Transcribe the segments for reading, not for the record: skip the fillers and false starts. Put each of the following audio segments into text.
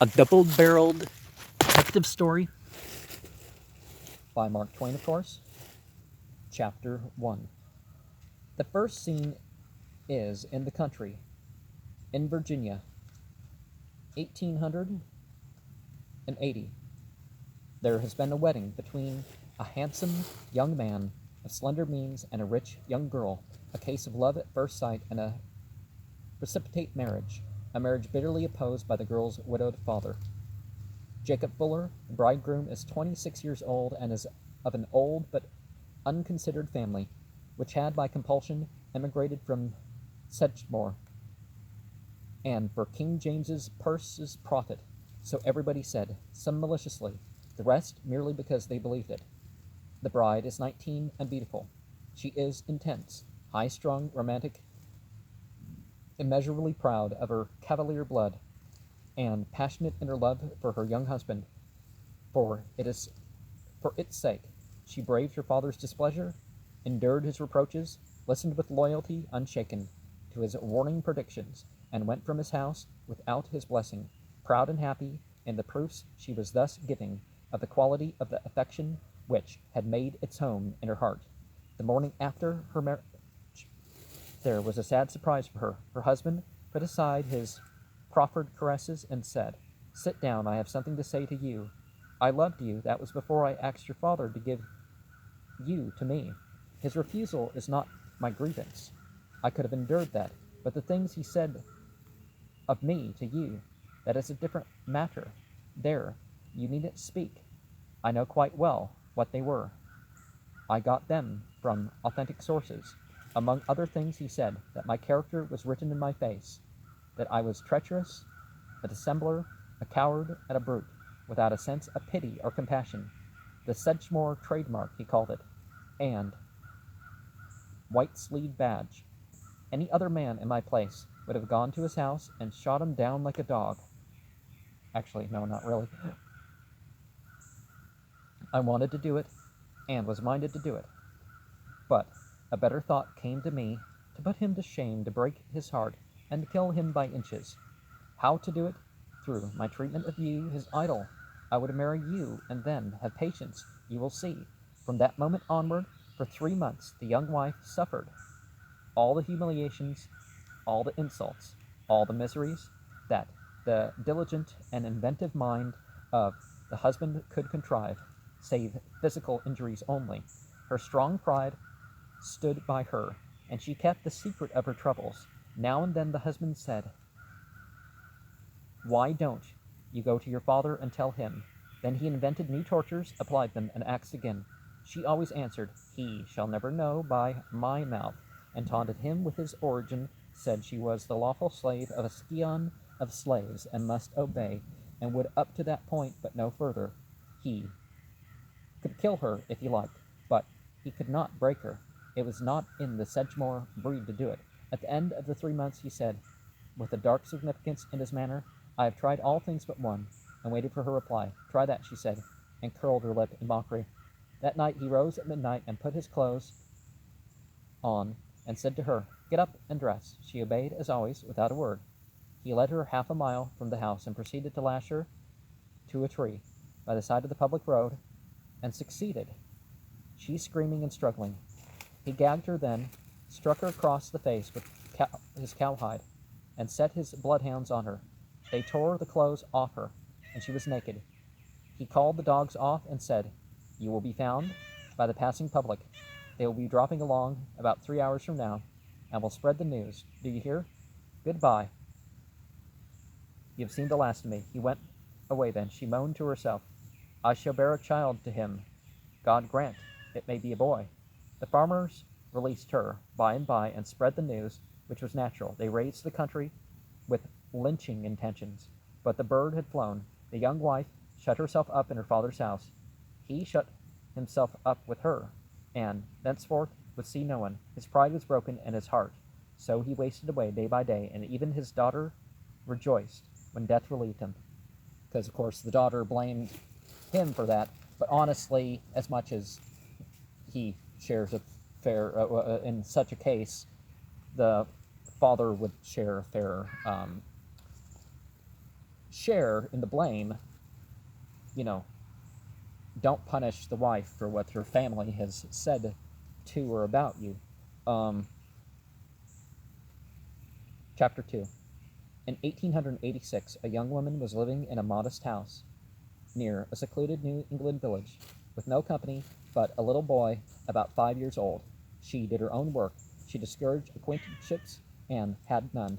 A double-barreled detective story by Mark Twain, of course. Chapter 1. The first scene is in the country, in Virginia, 1880. There has been a wedding between a handsome young man of slender means and a rich young girl, a case of love at first sight and a precipitate marriage, a marriage bitterly opposed by the girl's widowed father. Jacob Fuller, the bridegroom, is 26 years old and is of an old but unconsidered family, which had by compulsion emigrated from Sedgemoor, and for King James's purse's profit, so everybody said, some maliciously, the rest merely because they believed it. The bride is 19 and beautiful. She is intense, high-strung, romantic, immeasurably proud of her Cavalier blood, and passionate in her love for her young husband. For its sake, she braved her father's displeasure, endured his reproaches, listened with loyalty unshaken to his warning predictions, and went from his house without his blessing, proud and happy in the proofs she was thus giving of the quality of the affection which had made its home in her heart. The morning after her marriage, there was a sad surprise for her. Her husband put aside his proffered caresses and said, "Sit down, I have something to say to you. I loved you, that was before I asked your father to give you to me. His refusal is not my grievance. I could have endured that, but the things he said of me to you, that is a different matter. There, you needn't speak. I know quite well what they were. I got them from authentic sources. Among other things he said that my character was written in my face, that I was treacherous, a dissembler, a coward, and a brute, without a sense of pity or compassion. The Sedgemoor trademark, he called it, and white-sleeved badge. Any other man in my place would have gone to his house and shot him down like a dog. Actually, no, not really. I wanted to do it, and was minded to do it. But a better thought came to me, to put him to shame, to break his heart, and to kill him by inches. How to do it? Through my treatment of you, his idol. I would marry you, and then have patience. You will see. From that moment onward, for 3 months, the young wife suffered all the humiliations, all the insults, all the miseries that the diligent and inventive mind of the husband could contrive, save physical injuries only. Her strong pride stood by her, and she kept the secret of her troubles. Now and then the husband said, "Why don't you go to your father and tell him?" Then he invented new tortures, applied them, and asked again. She always answered, "He shall never know by my mouth," and taunted him with his origin, said she was the lawful slave of a scion of slaves, and must obey, and would up to that point, but no further. He could kill her if he liked, but he could not break her. It was not in the Sedgemoor breed to do it. At the end of the 3 months he said, with a dark significance in his manner, "I have tried all things but one," and waited for her reply. "Try that," she said, and curled her lip in mockery. That night he rose at midnight and put his clothes on, and said to her, "Get up and dress." She obeyed, as always, without a word. He led her half a mile from the house, and proceeded to lash her to a tree by the side of the public road, and succeeded, she screaming and struggling. He gagged her then, struck her across the face with his cowhide, and set his bloodhounds on her. They tore the clothes off her, and she was naked. He called the dogs off and said, "You will be found by the passing public. They will be dropping along about 3 hours from now, and will spread the news. Do you hear? Goodbye. You have seen the last of me." He went away then. She moaned to herself, "I shall bear a child to him. God grant it may be a boy." The farmers released her by and by, and spread the news, which was natural. They raised the country with lynching intentions, but the bird had flown. The young wife shut herself up in her father's house. He shut himself up with her, and thenceforth would see no one. His pride was broken, and his heart. So he wasted away day by day, and even his daughter rejoiced when death relieved him. Because, of course, the daughter blamed him for that, but honestly, as much as he shares a fair, in such a case, the father would share a fair share in the blame, you know, don't punish the wife for what her family has said to or about you. Um, Chapter 2. In 1886, a young woman was living in a modest house near a secluded New England village with no company but a little boy about 5 years old. She did her own work. She discouraged acquaintanceships and had none.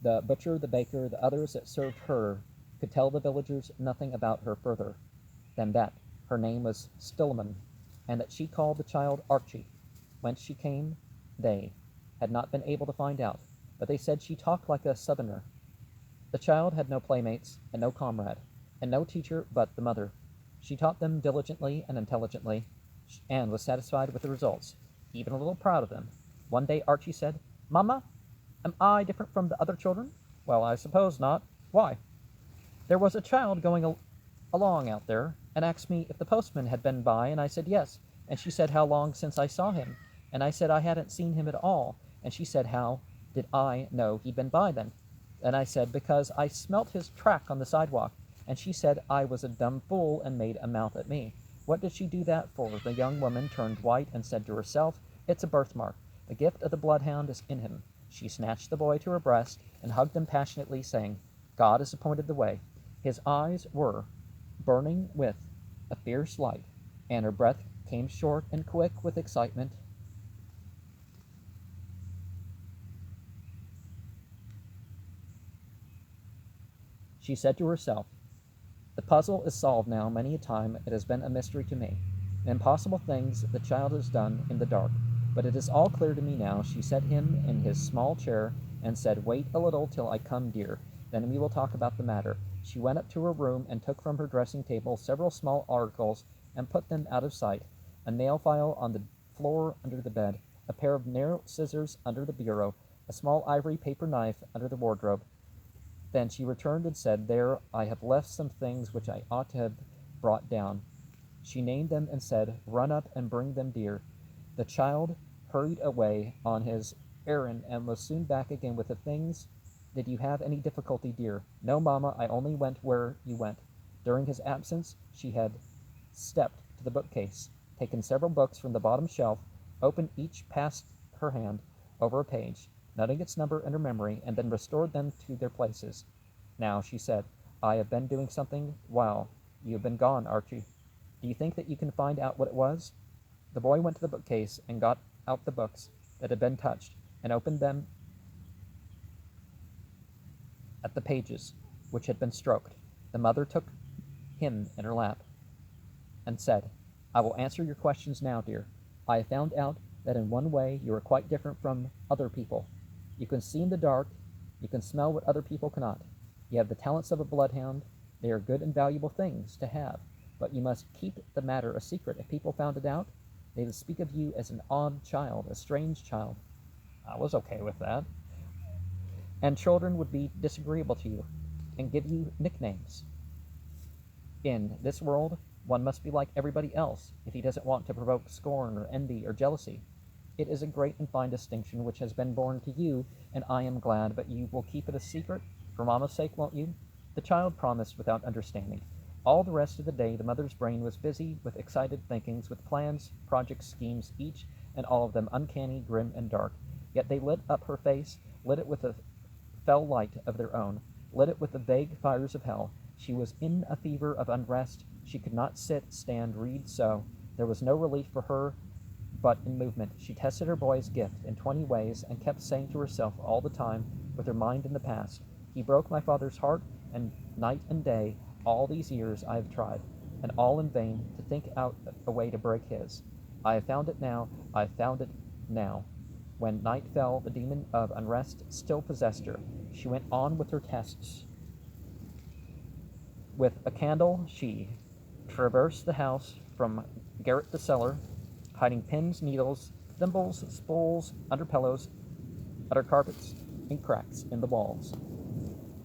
The butcher, the baker, the others that served her could tell the villagers nothing about her further than that her name was Stillman, and that she called the child Archie. Whence she came, they had not been able to find out, but they said she talked like a Southerner. The child had no playmates and no comrade, and no teacher but the mother. She taught them diligently and intelligently, and was satisfied with the results, even a little proud of them. One day Archie said, "Mamma, am I different from the other children?" "Well, I suppose not. Why?" "There was a child going along out there, and asked me if the postman had been by, and I said yes, and she said how long since I saw him, and I said I hadn't seen him at all, and she said how did I know he'd been by then? And I said because I smelt his track on the sidewalk, and she said I was a dumb fool and made a mouth at me. What did she do that for?" The young woman turned white and said to herself, "It's a birthmark. The gift of the bloodhound is in him." She snatched the boy to her breast and hugged him passionately, saying, "God has appointed the way." His eyes were burning with a fierce light, and her breath came short and quick with excitement. She said to herself, "The puzzle is solved now. Many a time it has been a mystery to me. Impossible things the child has done in the dark. But it is all clear to me now." She set him in his small chair and said, "Wait a little till I come, dear. Then we will talk about the matter." She went up to her room and took from her dressing table several small articles and put them out of sight: a nail file on the floor under the bed, a pair of narrow scissors under the bureau, a small ivory paper knife under the wardrobe. Then she returned and said, "There, I have left some things which I ought to have brought down." She named them and said, "Run up and bring them, dear." The child hurried away on his errand and was soon back again with the things. "Did you have any difficulty, dear?" "No, mamma, I only went where you went." During his absence she had stepped to the bookcase, taken several books from the bottom shelf, opened each, passed her hand over a page, noting its number in her memory, and then restored them to their places. "Now," she said, "I have been doing something while you have been gone, Archie. Do you think that you can find out what it was?" The boy went to the bookcase and got out the books that had been touched, and opened them at the pages which had been stroked. The mother took him in her lap and said, "I will answer your questions now, dear. I have found out that in one way you are quite different from other people. You can see in the dark, you can smell what other people cannot. You have the talents of a bloodhound. They are good and valuable things to have, but you must keep the matter a secret. If people found it out, they would speak of you as an odd child, a strange child." I was okay with that. "And children would be disagreeable to you, and give you nicknames. In this world, one must be like everybody else if he doesn't want to provoke scorn or envy or jealousy. It is a great and fine distinction which has been born to you, and I am glad, but you will keep it a secret, for mamma's sake, won't you?" The child promised without understanding. All the rest of the day the mother's brain was busy with excited thinkings, with plans, projects, schemes, each and all of them uncanny, grim, and dark. Yet they lit up her face, lit it with a fell light of their own, lit it with the vague fires of hell. She was in a fever of unrest. She could not sit, stand, read, sew. There was no relief for her but in movement. She tested her boy's gift in 20 ways, and kept saying to herself all the time, with her mind in the past, "He broke my father's heart, and night and day, all these years I have tried, and all in vain, to think out a way to break his. I have found it now, I have found it now." When night fell, the demon of unrest still possessed her. She went on with her tests. With a candle she traversed the house from garret to cellar, hiding pins, needles, thimbles, spools under pillows, under carpets, and cracks in the walls,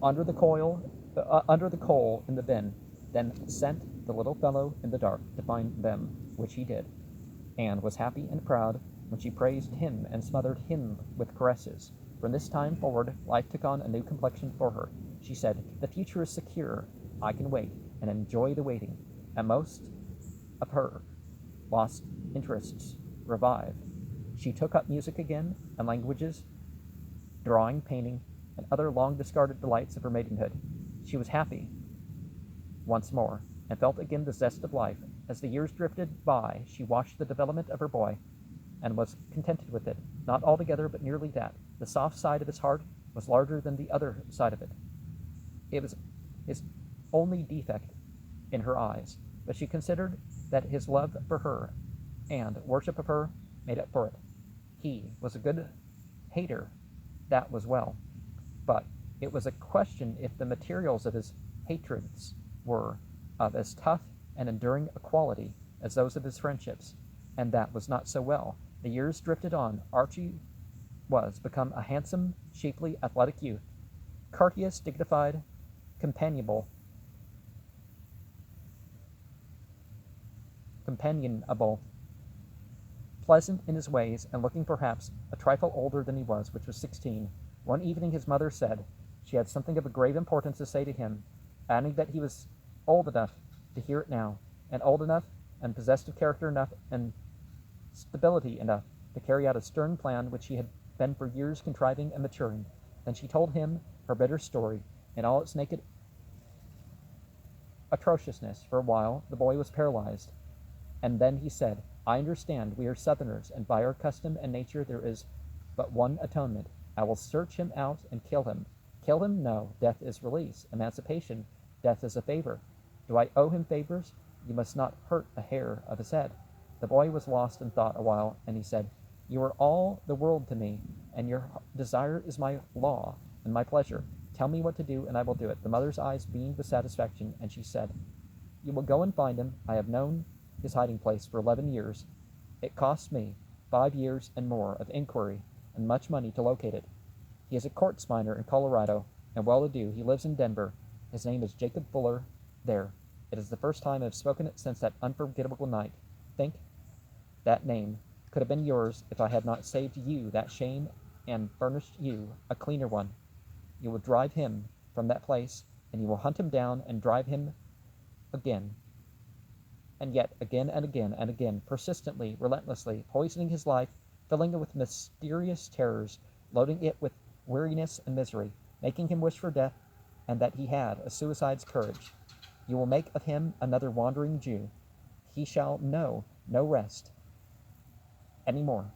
under the coal in the bin, then sent the little fellow in the dark to find them, which he did, and was happy and proud when she praised him and smothered him with caresses. From this time forward life took on a new complexion for her. She said, "The future is secure. I can wait and enjoy the waiting." And most of her lost interests revived. She took up music again and languages, drawing, painting, and other long discarded delights of her maidenhood. She was happy once more and felt again the zest of life. As the years drifted by, she watched the development of her boy and was contented with it. Not altogether, but nearly that. The soft side of his heart was larger than the other side of it. It was his only defect in her eyes, but she considered that his love for her and worship of her made up for it. He was a good hater, that was well, but it was a question if the materials of his hatreds were of as tough and enduring a quality as those of his friendships, and that was not so well. The years drifted on. Archie was become a handsome, shapely, athletic youth, courteous, dignified, companionable, pleasant in his ways, and looking perhaps a trifle older than he was, which was 16. One evening his mother said she had something of a grave importance to say to him, adding that he was old enough to hear it now, and old enough, and possessed of character enough, and stability enough to carry out a stern plan which he had been for years contriving and maturing. Then she told him her bitter story in all its naked atrociousness. For a while the boy was paralyzed, and then he said, "I understand. We are Southerners, and by our custom and nature there is but one atonement. I will search him out and kill him." Kill him? No. Death is release, emancipation. Death is a favor. Do I owe him favors? You must not hurt a hair of his head. The boy was lost in thought a while, and he said, "You are all the world to me, and your desire is my law and my pleasure. Tell me what to do, and I will do it." The mother's eyes beamed with satisfaction, and she said, "You will go and find him. I have known his hiding place for 11 years. It cost me 5 years and more of inquiry and much money to locate it. He is a quartz miner in Colorado, and well-to-do. He lives in Denver. His name is Jacob Fuller. There. It is the first time I have spoken it since that unforgettable night. Think, that name could have been yours if I had not saved you that shame and furnished you a cleaner one. You will drive him from that place, and you will hunt him down and drive him again, and yet again and again and again, persistently, relentlessly, poisoning his life, filling it with mysterious terrors, loading it with weariness and misery, making him wish for death, and that he had a suicide's courage. You will make of him another wandering Jew. He shall know no rest any more,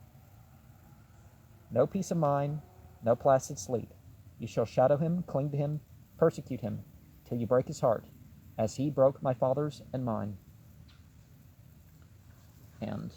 no peace of mind, no placid sleep. You shall shadow him, cling to him, persecute him, till you break his heart, as he broke my father's and mine." And